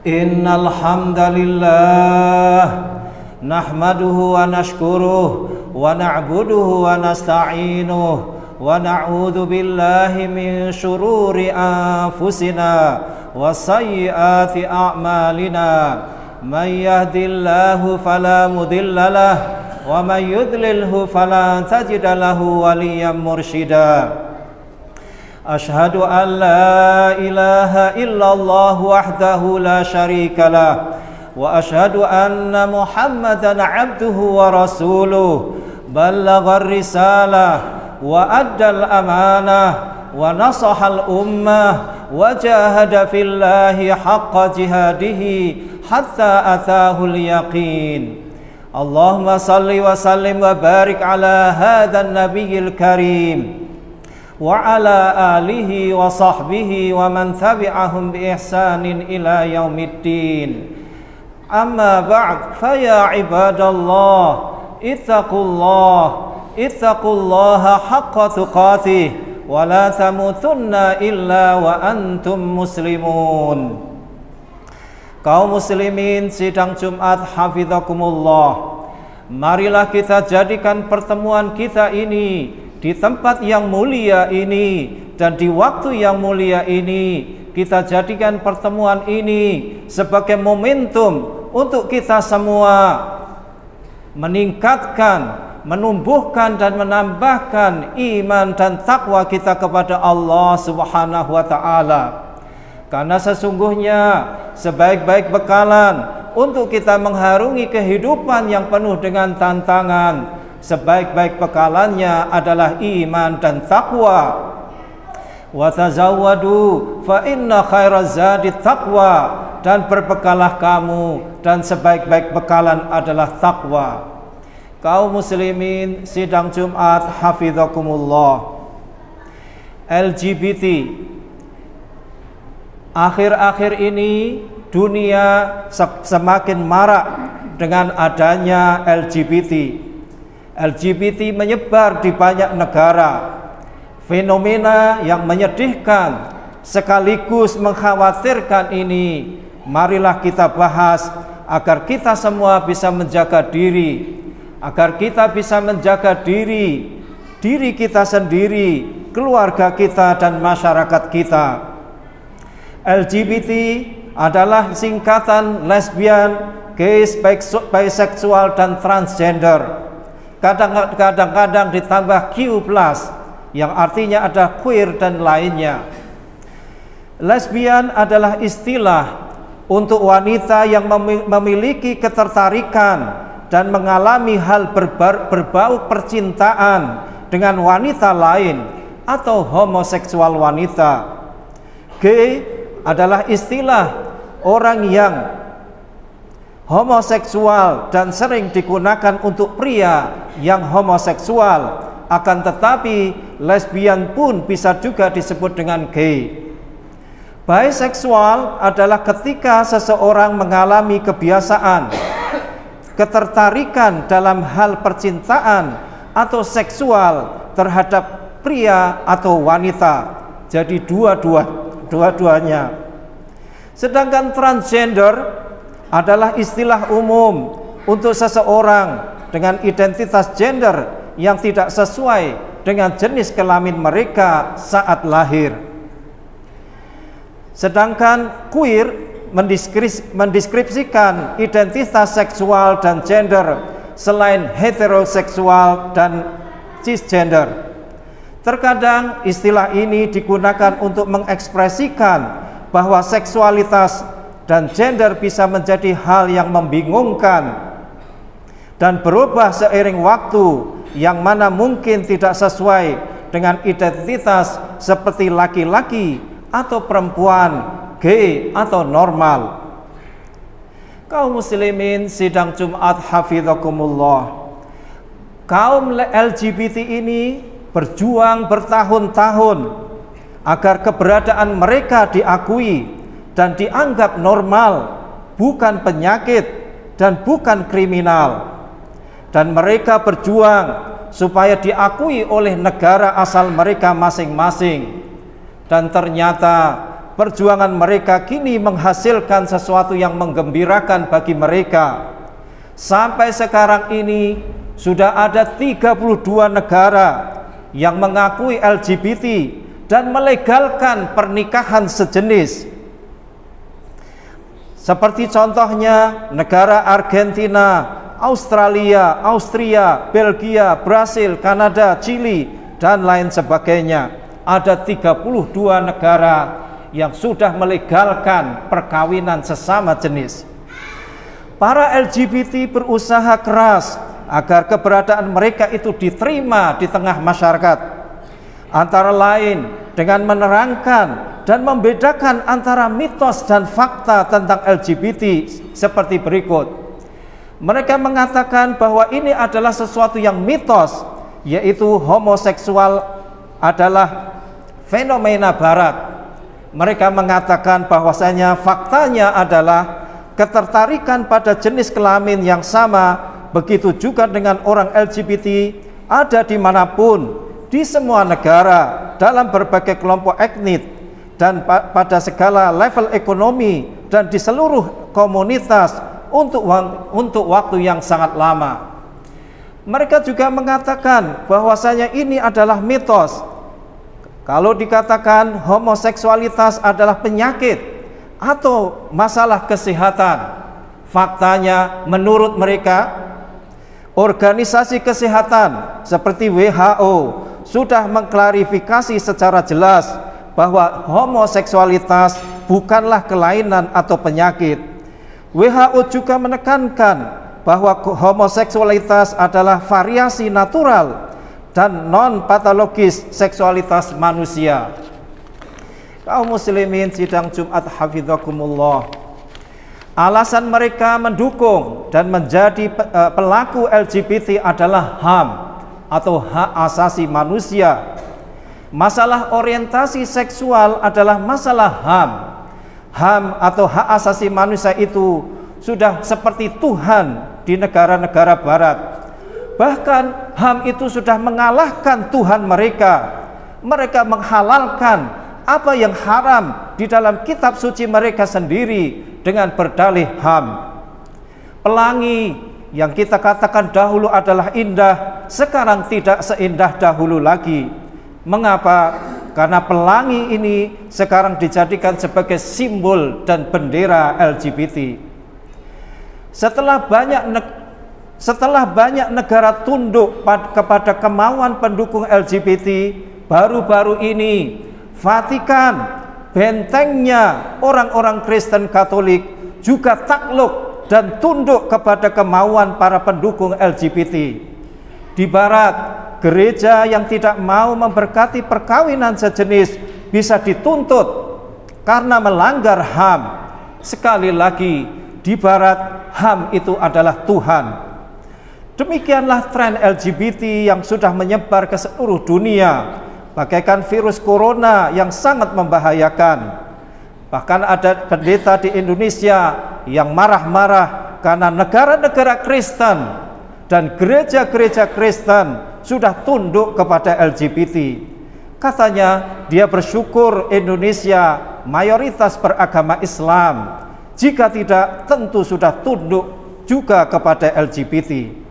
Innal hamdalillah nahmaduhu wa nashkuruhu wa na'buduhu wa nasta'inuhu wa na'udzu billahi min shururi anfusina wa sayyiati a'malina. Man yahdihillahu fala mudilla lahu wa man yudlilhu fala tajida lahu waliyyan mursyida. Ashhadu an la ilaha illallah wahdahu la syarika lah wa ashhadu anna Muhammadan abduhu wa rasuluh ballagha risalah wa addal amanah wa nasahal ummah wa jahada fillahi haqqa jihadihi hatta atahul yaqin. Allahumma salli wa sallim wa barik ala hadzal nabiyil karim wa ala alihi wa sahbihi wa man tabi'ahum bi ihsanin ila yaumiddin. Amma ba'd, fa ya ibadallah ittaqullaha haqqa tuqatih wa la tamutunna illa wa antum muslimun. Kaum muslimin sidang Jumat hafizakumullah, marilah kita jadikan pertemuan kita ini di tempat yang mulia ini dan di waktu yang mulia ini, kita jadikan pertemuan ini sebagai momentum untuk kita semua meningkatkan, menumbuhkan dan menambahkan iman dan takwa kita kepada Allah Subhanahu wa ta'ala. Karena sesungguhnya sebaik-baik bekalan untuk kita mengharungi kehidupan yang penuh dengan tantangan, sebaik-baik bekalannya adalah iman dan takwa. Wa tazawwadu fa inna khairaz zadi taqwa, dan berbekalah kamu dan sebaik-baik bekalan adalah takwa. Kaum muslimin sidang Jumat hafizakumullah, LGBT akhir-akhir ini dunia semakin marak dengan adanya LGBT. LGBT menyebar di banyak negara, fenomena yang menyedihkan sekaligus mengkhawatirkan ini. Marilah kita bahas agar kita semua bisa menjaga diri, agar kita bisa menjaga diri kita sendiri, keluarga kita dan masyarakat kita. LGBT adalah singkatan lesbian, gay, biseksual dan transgender. Kadang-kadang ditambah Q+, yang artinya ada queer dan lainnya. Lesbian adalah istilah untuk wanita yang memiliki ketertarikan dan mengalami hal berbau percintaan dengan wanita lain atau homoseksual wanita. Gay adalah istilah orang yang homoseksual dan sering digunakan untuk pria yang homoseksual, akan tetapi lesbian pun bisa juga disebut dengan gay. Biseksual adalah ketika seseorang mengalami kebiasaan, ketertarikan dalam hal percintaan atau seksual terhadap pria atau wanita. Jadi dua-duanya. Sedangkan transgender adalah istilah umum untuk seseorang dengan identitas gender yang tidak sesuai dengan jenis kelamin mereka saat lahir. Sedangkan queer mendeskripsikan identitas seksual dan gender selain heteroseksual dan cisgender. Terkadang istilah ini digunakan untuk mengekspresikan bahwa seksualitas dan gender bisa menjadi hal yang membingungkan dan berubah seiring waktu, yang mana mungkin tidak sesuai dengan identitas seperti laki-laki atau perempuan, gay atau normal. Kaum muslimin sidang Jumat hafizakumullah, kaum LGBT ini berjuang bertahun-tahun agar keberadaan mereka diakui dan dianggap normal, bukan penyakit dan bukan kriminal. Dan mereka berjuang supaya diakui oleh negara asal mereka masing-masing. Dan ternyata perjuangan mereka kini menghasilkan sesuatu yang menggembirakan bagi mereka. Sampai sekarang ini sudah ada 32 negara yang mengakui LGBT dan melegalkan pernikahan sejenis. Seperti contohnya negara Argentina, Australia, Austria, Belgia, Brasil, Kanada, Chili, dan lain sebagainya. Ada 32 negara yang sudah melegalkan perkawinan sesama jenis. Para LGBT berusaha keras agar keberadaan mereka itu diterima di tengah masyarakat. Antara lain dengan menerangkan dan membedakan antara mitos dan fakta tentang LGBT seperti berikut. Mereka mengatakan bahwa ini adalah sesuatu yang mitos, yaitu homoseksual adalah fenomena barat. Mereka mengatakan bahwasanya faktanya adalah ketertarikan pada jenis kelamin yang sama, begitu juga dengan orang LGBT ada dimanapun, di semua negara, dalam berbagai kelompok etnis, dan pada segala level ekonomi, dan di seluruh komunitas untuk waktu yang sangat lama. Mereka juga mengatakan bahwasanya ini adalah mitos. Kalau dikatakan homoseksualitas adalah penyakit atau masalah kesehatan, faktanya menurut mereka organisasi kesehatan seperti WHO sudah mengklarifikasi secara jelas bahwa homoseksualitas bukanlah kelainan atau penyakit. WHO juga menekankan bahwa homoseksualitas adalah variasi natural dan non-patologis seksualitas manusia. Kaum muslimin sidang Jumat hafidhakumullah, alasan mereka mendukung dan menjadi pelaku LGBT adalah HAM atau hak asasi manusia. Masalah orientasi seksual adalah masalah HAM. HAM atau hak asasi manusia itu sudah seperti Tuhan di negara-negara barat. Bahkan HAM itu sudah mengalahkan Tuhan mereka. Mereka menghalalkan apa yang haram di dalam kitab suci mereka sendiri dengan berdalih HAM. Pelangi yang kita katakan dahulu adalah indah, sekarang tidak seindah dahulu lagi. Mengapa? Karena pelangi ini sekarang dijadikan sebagai simbol dan bendera LGBT. Setelah banyak negara tunduk kepada kemauan pendukung LGBT, baru-baru ini Vatikan, bentengnya orang-orang Kristen Katolik, juga takluk dan tunduk kepada kemauan para pendukung LGBT. Di barat, gereja yang tidak mau memberkati perkawinan sejenis bisa dituntut karena melanggar HAM. Sekali lagi, di barat HAM itu adalah Tuhan. Demikianlah tren LGBT yang sudah menyebar ke seluruh dunia, bagaikan virus corona yang sangat membahayakan. Bahkan ada pendeta di Indonesia yang marah-marah karena negara-negara Kristen dan gereja-gereja Kristen sudah tunduk kepada LGBT. Katanya dia bersyukur Indonesia mayoritas beragama Islam. Jika tidak, tentu sudah tunduk juga kepada LGBT.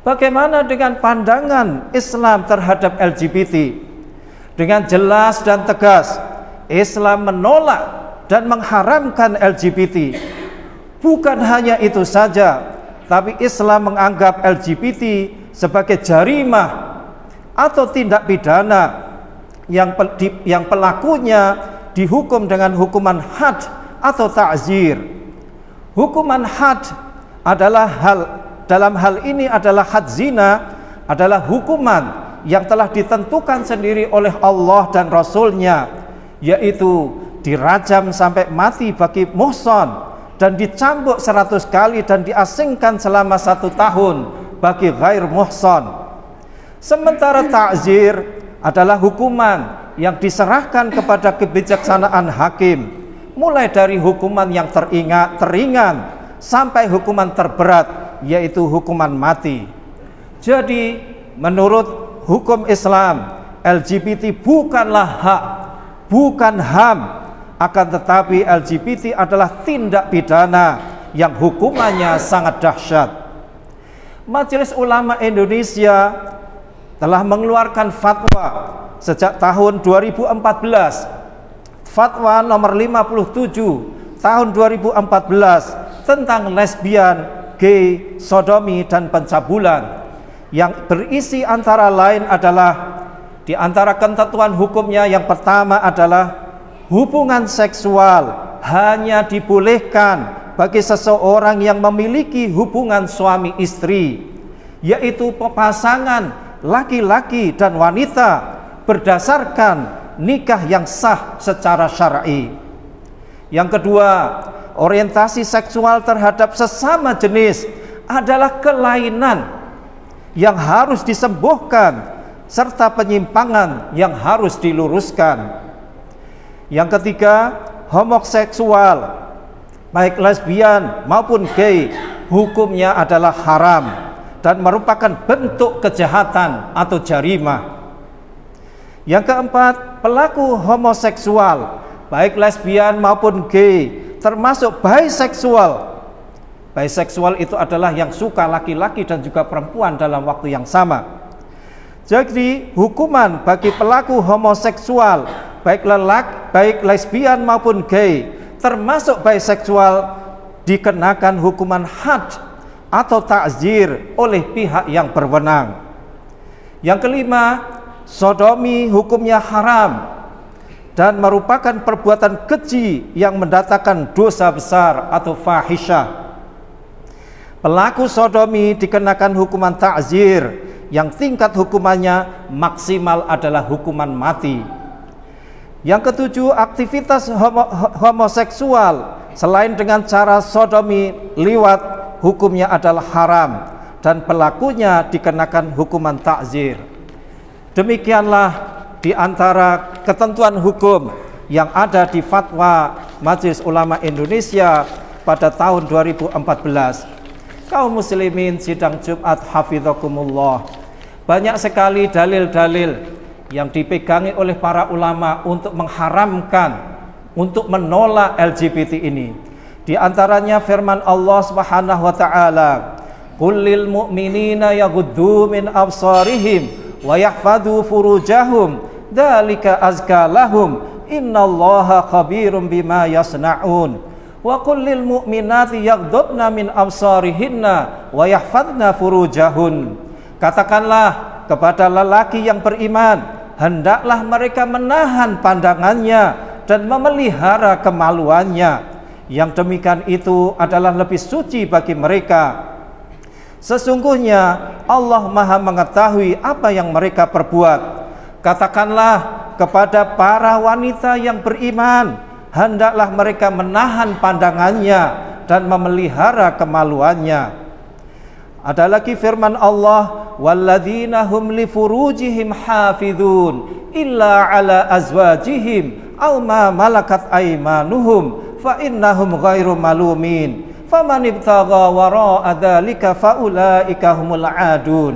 Bagaimana dengan pandangan Islam terhadap LGBT? Dengan jelas dan tegas, Islam menolak dan mengharamkan LGBT. Bukan hanya itu saja, tapi Islam menganggap LGBT sebagai jarimah atau tindak pidana yang pelakunya dihukum dengan hukuman had atau ta'zir. Hukuman had adalah dalam hal ini adalah had zina, adalah hukuman yang telah ditentukan sendiri oleh Allah dan Rasul-Nya, yaitu dirajam sampai mati bagi muhsan dan dicambuk 100 kali dan diasingkan selama 1 tahun bagi ghair muhsan. Sementara ta'zir adalah hukuman yang diserahkan kepada kebijaksanaan hakim, mulai dari hukuman yang teringan sampai hukuman terberat, yaitu hukuman mati. Jadi menurut hukum Islam, LGBT bukanlah hak, bukan HAM, Akan tetapi LGBT adalah tindak pidana yang hukumannya sangat dahsyat. Majelis Ulama Indonesia telah mengeluarkan fatwa sejak tahun 2014, fatwa nomor 57 tahun 2014 tentang lesbian, gay, sodomi, dan pencabulan, yang berisi antara lain adalah, di antara ketentuan hukumnya yang pertama adalah hubungan seksual hanya dibolehkan bagi seseorang yang memiliki hubungan suami istri, yaitu pasangan laki-laki dan wanita berdasarkan nikah yang sah secara syar'i. Yang kedua, orientasi seksual terhadap sesama jenis adalah kelainan yang harus disembuhkan serta penyimpangan yang harus diluruskan. Yang ketiga, homoseksual baik lesbian maupun gay hukumnya adalah haram dan merupakan bentuk kejahatan atau jarimah. Yang keempat, pelaku homoseksual baik lesbian maupun gay termasuk biseksual. Biseksual itu adalah yang suka laki-laki dan juga perempuan dalam waktu yang sama. Jadi hukuman bagi pelaku homoseksual baik lesbian maupun gay termasuk biseksual dikenakan hukuman had atau ta'zir oleh pihak yang berwenang. Yang kelima, sodomi hukumnya haram dan merupakan perbuatan keji yang mendatangkan dosa besar atau fahisyah. Pelaku sodomi dikenakan hukuman ta'zir yang tingkat hukumannya maksimal adalah hukuman mati. Yang ketujuh, aktivitas homoseksual selain dengan cara sodomi, liwat, hukumnya adalah haram dan pelakunya dikenakan hukuman ta'zir. Demikianlah di antara ketentuan hukum yang ada di fatwa Majelis Ulama Indonesia pada tahun 2014. Kaum muslimin sidang Jumat hafizakumullah, banyak sekali dalil-dalil yang dipegangi oleh para ulama untuk mengharamkan, untuk menolak LGBT ini. Di antaranya firman Allah Subhanahu wa taala, "Qul lil mu'minina yaghuddu min absarihim wa yahfadhu furujahum, dzalika azka lahum, innallaha khabirum bima yasnaun." Wa qul lil mu'minati yaghdudna min absarihinna wa yahfadna furujahun. Katakanlah kepada lelaki yang beriman, hendaklah mereka menahan pandangannya dan memelihara kemaluannya. Yang demikian itu adalah lebih suci bagi mereka. Sesungguhnya Allah Maha mengetahui apa yang mereka perbuat. Katakanlah kepada para wanita yang beriman, hendaklah mereka menahan pandangannya dan memelihara kemaluannya. Ada lagi firman Allah, walladzina hum li furujihim hafizun illa ala azwajihim aw ma malakat aymanuhum fa innahum ghairu malumin faman ibtagha wara'a dzalika faulaika humul adun.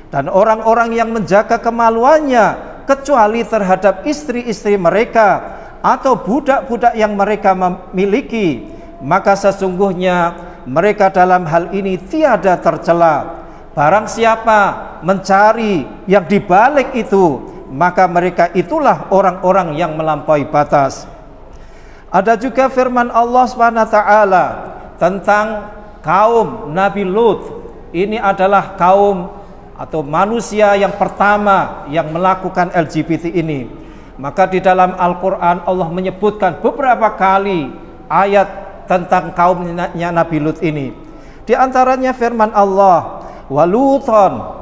Dan orang-orang yang menjaga kemaluannya kecuali terhadap istri-istri mereka atau budak-budak yang mereka miliki, maka sesungguhnya mereka dalam hal ini tiada tercela. Barang siapa mencari yang dibalik itu, maka mereka itulah orang-orang yang melampaui batas. Ada juga firman Allah SWT tentang kaum Nabi Lut. Ini adalah kaum atau manusia yang pertama yang melakukan LGBT ini. Maka di dalam Al-Quran Allah menyebutkan beberapa kali ayat tentang kaumnya Nabi Lut ini. Di antaranya firman Allah, waluton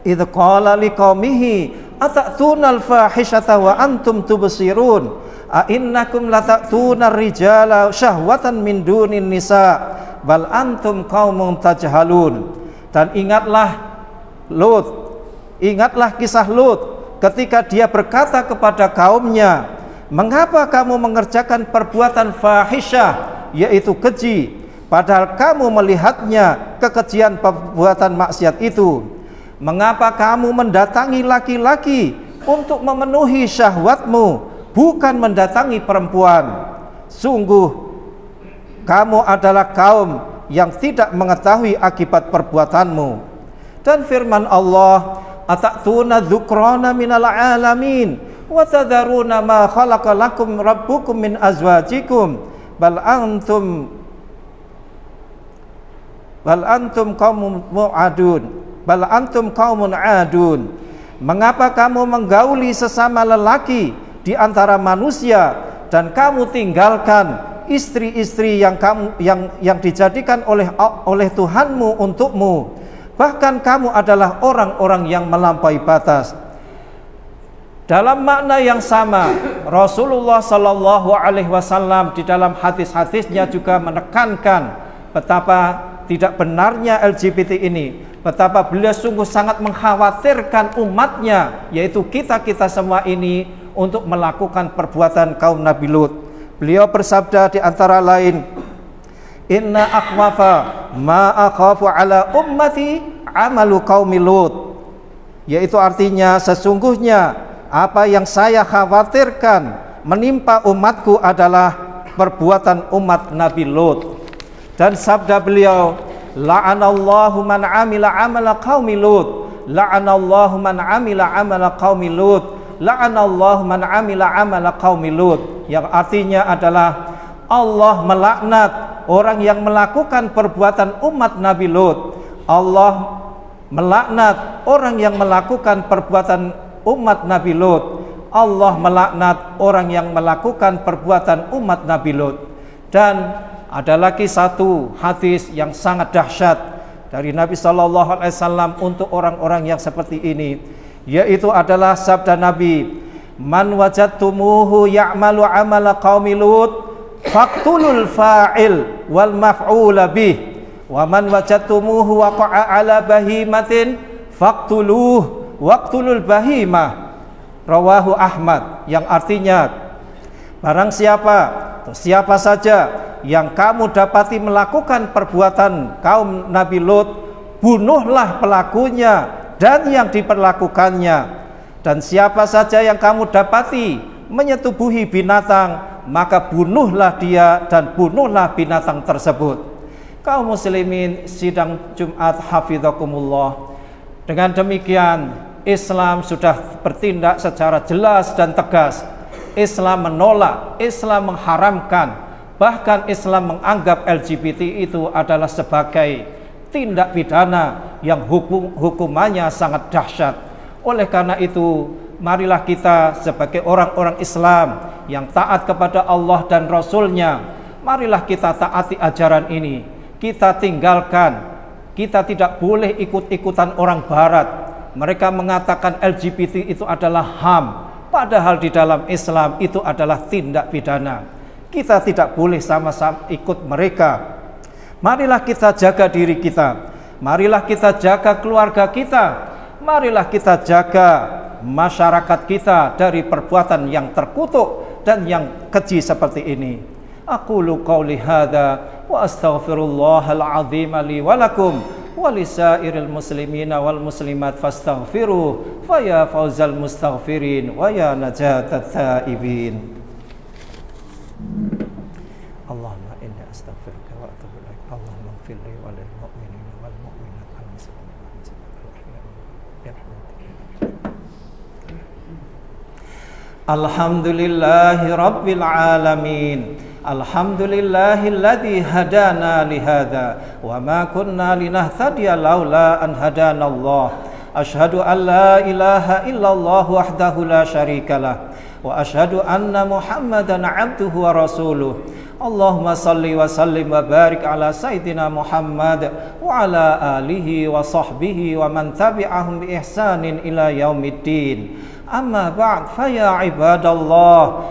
idh qala liqaumihi atatuna al-fahishata wa antum tubsirun a innakum latatuna ar-rijala syahwatan min dunin nisa bal antum qaumun tajhalun. Dan ingatlah Lut, ingatlah kisah Lut ketika dia berkata kepada kaumnya, mengapa kamu mengerjakan perbuatan fahisyah, yaitu keji, padahal kamu melihatnya kekejian perbuatan maksiat itu? Mengapa kamu mendatangi laki-laki untuk memenuhi syahwatmu, bukan mendatangi perempuan. Sungguh kamu adalah kaum yang tidak mengetahui akibat perbuatanmu. Dan firman Allah, atatuna dzukrana minal alamin wa tadharuna ma khalaqa lakum rabbukum min azwajikum bal antum qaumun adun. Mengapa kamu menggauli sesama lelaki di antara manusia dan kamu tinggalkan istri-istri yang dijadikan oleh Tuhanmu untukmu? Bahkan kamu adalah orang-orang yang melampaui batas. Dalam makna yang sama, Rasulullah Sallallahu Alaihi Wasallam di dalam hadis-hadisnya juga menekankan betapa tidak benarnya LGBT ini, betapa beliau sungguh sangat mengkhawatirkan umatnya, yaitu kita semua ini, untuk melakukan perbuatan kaum Nabi Lut. Beliau bersabda di antara lain, inna akhwafa ma akhafu ala ummati amalu qaumi Lut, yaitu artinya sesungguhnya apa yang saya khawatirkan menimpa umatku adalah perbuatan umat Nabi Lut. Dan sabda beliau, la'anallahu man amila amala qaumi Lut, la'anallahu man amila amala qaumi Lut, la'anallahu man amila amala qaumi Lut, yang artinya adalah Allah melaknat orang yang melakukan perbuatan umat Nabi Lut. Allah melaknat orang yang melakukan perbuatan umat Nabi Lut. Allah melaknat orang yang melakukan perbuatan umat Nabi Lut. Dan ada lagi satu hadis yang sangat dahsyat dari Nabi Sallallahu Alaihi Wasallam untuk orang-orang yang seperti ini, yaitu adalah sabda Nabi, man wajadtumuhu ya'malu amala qaumi Lut faqtulul fa'il wal maf'ula bih, wa man wajadtumuhu waqa'a ala bahimatin faqtuluh waqtulul bahimah. Rawahu Ahmad, yang artinya barang siapa saja yang kamu dapati melakukan perbuatan kaum Nabi Lut, bunuhlah pelakunya dan yang diperlakukannya. Dan siapa saja yang kamu dapati menyetubuhi binatang, maka bunuhlah dia dan bunuhlah binatang tersebut. Kaum muslimin sidang Jumat hafidhakumullah, dengan demikian Islam sudah bertindak secara jelas dan tegas. Islam menolak, Islam mengharamkan, bahkan Islam menganggap LGBT itu adalah sebagai tindak pidana yang hukumannya sangat dahsyat. Oleh karena itu, marilah kita sebagai orang-orang Islam yang taat kepada Allah dan Rasul-Nya, marilah kita taati ajaran ini. Kita tinggalkan, kita tidak boleh ikut-ikutan orang Barat. Mereka mengatakan LGBT itu adalah HAM, padahal di dalam Islam itu adalah tindak pidana. Kita tidak boleh sama-sama ikut mereka. Marilah kita jaga diri kita, marilah kita jaga keluarga kita, marilah kita jaga masyarakat kita dari perbuatan yang terkutuk dan yang keji seperti ini. Aqulu qauli hadza wa astaghfirullahal azim li wa lakum wa lisairil muslimina wal muslimat fastaghfiruh fa ya fawzal mustaghfirin wa ya najatat taibin. Allahumma inni astaghfiruka wa atubu ilaik. Allahumma ighfir li wa lil mu'minina wal mu'minat wal muslimin wal muslimat. Alhamdulillahi rabbil alamin. Alhamdulillahilladzi hadana li hadza wa ma kunna linahtadiya laula an hadanallah. Asyhadu an la ilaha illallah wahdahu la syarikalah wa asyhadu anna Muhammadan abduhu wa rasuluh. Allahumma salli wa sallim wa barik ala sayyidina Muhammad wa ala alihi wa sahbihi wa man tabi'ahum bi ihsanin ila yaumiddin. Amma ba'd, fa ya ibadallah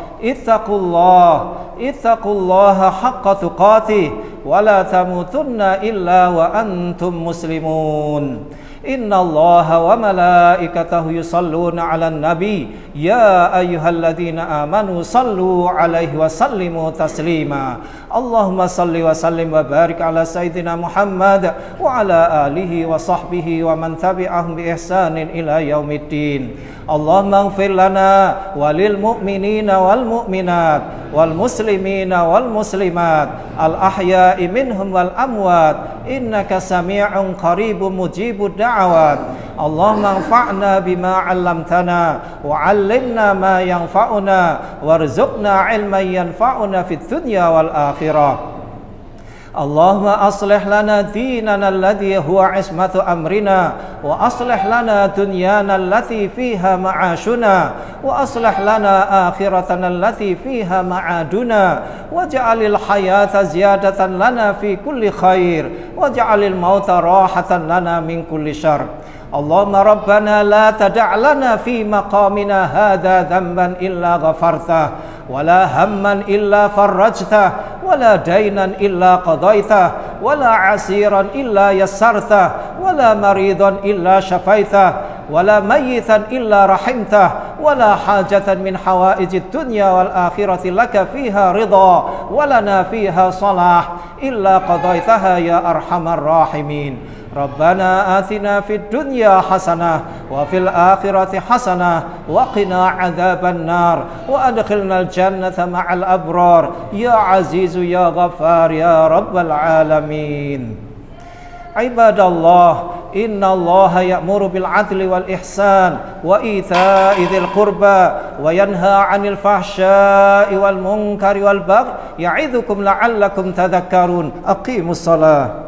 ittaqullaha haqqa tuqatih wa la tamutunna illa wa antum muslimun. Innallaha wa malaikatahu yusalluna 'alan nabi ya ayyuhalladzina amanu sallu 'alaihi wa sallimu taslima. Allahumma salli wa sallim wa barik ala sayyidina Muhammad wa ala alihi wa sahbihi wa man tabi'ahum bi ihsanin ila yaumiddin. اللهم اغفر لنا وللمؤمنين والمؤمنات والمسلمين والمسلمات الأحياء منهم والأموات إنك سميع قريب مجيب الدعوات اللهم انفعنا بما علمتنا وعلمنا ما ينفعنا وارزقنا علما ينفعنا في الدنيا والآخرة اللهم أصلح لنا ديننا الذي هو عصمة أمرنا وأصلح لنا دنيانا التي فيها معاشنا وأصلح لنا آخرتنا التي فيها معادنا واجعل الحياة زيادة لنا في كل خير واجعل الموت راحة لنا من كل شر اللهم ربنا لا تدع لنا في مقامنا هذا ذنبا إلا غفرته ولا هما إلا فرجته ولا دينا إلا قضيته ولا عسيرا إلا يسرته ولا مريضا إلا شفيته ولا ميتا إلا رحمته ولا حاجة من حوائج الدنيا والآخرة لك فيها رضا ولنا فيها صلاح إلا قضيتها يا أرحم الراحمين ربنا آتنا في الدنيا حسنة وفي الآخرة حسنة وقنا عذاب النار وأدخلنا الجنة مع الأبرار يا عزيز يا غفار يا رب العالمين عباد الله إن الله يأمر بالعدل والإحسان وإيتاء ذي القربى وينهى عن الفحشاء والمنكر والبغي يعظكم لعلكم تذكرون أقيموا الصلاة